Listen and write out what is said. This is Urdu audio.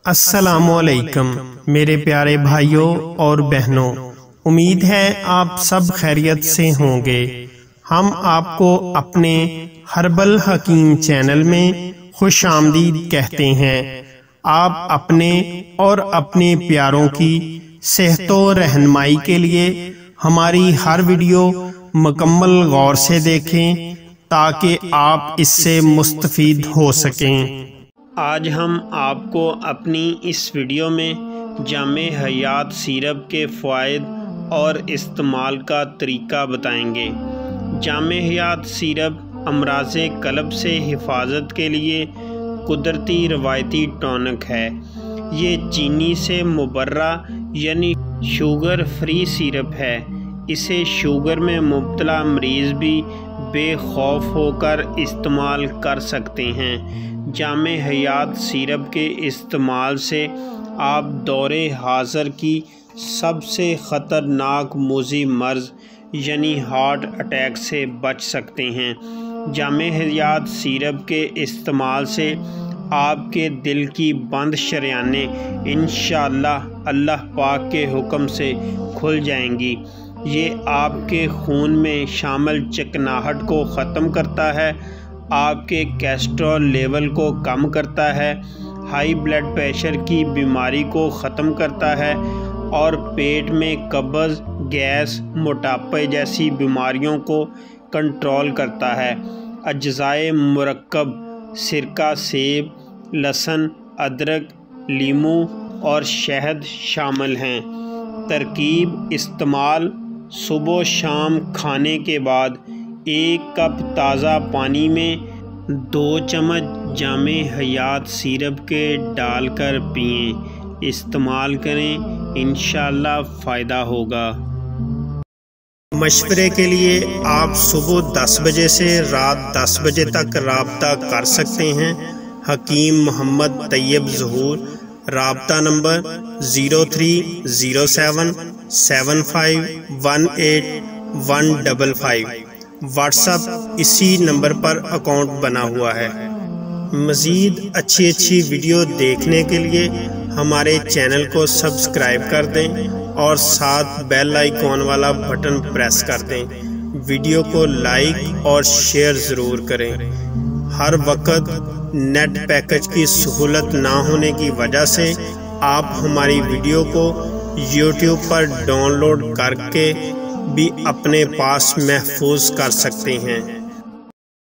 السلام علیکم میرے پیارے بھائیوں اور بہنوں، امید ہے آپ سب خیریت سے ہوں گے۔ ہم آپ کو اپنے ہربل حکیم چینل میں خوش آمدید کہتے ہیں۔ آپ اپنے اور اپنے پیاروں کی صحت و رہنمائی کے لیے ہماری ہر ویڈیو مکمل غور سے دیکھیں تاکہ آپ اس سے مستفید ہو سکیں۔ آج ہم آپ کو اپنی اس ویڈیو میں جامع حیات سیرپ کے فوائد اور استعمال کا طریقہ بتائیں گے۔ جامع حیات سیرپ امراض قلب سے حفاظت کے لیے قدرتی روایتی ٹونک ہے۔ یہ چینی سے مبرہ یعنی شوگر فری سیرپ ہے۔ اسے شوگر میں مبتلا مریض بھی بے خوف ہو کر استعمال کر سکتے ہیں۔ جامع حیات سیرپ کے استعمال سے آپ دور حاضر کی سب سے خطرناک موذی مرض یعنی ہارٹ اٹیک سے بچ سکتے ہیں۔ جامع حیات سیرپ کے استعمال سے آپ کے دل کی بند شریانیں انشاءاللہ اللہ پاک کے حکم سے کھل جائیں گی۔ یہ آپ کے خون میں شامل چکناہٹ کو ختم کرتا ہے، آپ کے کیسٹرول لیول کو کم کرتا ہے، ہائی بلڈ پریشر کی بیماری کو ختم کرتا ہے اور پیٹ میں قبض، گیس، موٹاپے جیسی بیماریوں کو کنٹرول کرتا ہے۔ اجزائے مرکب سرکہ سیب، لہسن، ادرک، لیموں اور شہد شامل ہیں۔ ترکیب استعمال: صبح و شام کھانے کے بعد 1 کپ تازہ پانی میں 2 چمچ جامع حیات سیرپ کے ڈال کر پئیں۔ استعمال کریں، انشاءاللہ فائدہ ہوگا۔ مشورے کے لیے آپ صبح 10 بجے سے رات 10 بجے تک رابطہ کر سکتے ہیں۔ حکیم محمد طیب ظہور، رابطہ نمبر 0307 75 18 155۔ واٹس ایپ اسی نمبر پر اکاؤنٹ بنا ہوا ہے۔ مزید اچھی ویڈیو دیکھنے کے لیے ہمارے چینل کو سبسکرائب کر دیں اور ساتھ بیل آئیکن والا بٹن پریس کر دیں۔ ویڈیو کو لائک اور شیئر ضرور کریں۔ ہر وقت نیٹ پیکج کی سہولت نہ ہونے کی وجہ سے آپ ہماری ویڈیو کو یوٹیوب پر ڈاؤن لوڈ کر کے بھی اپنے پاس محفوظ کر سکتے ہیں۔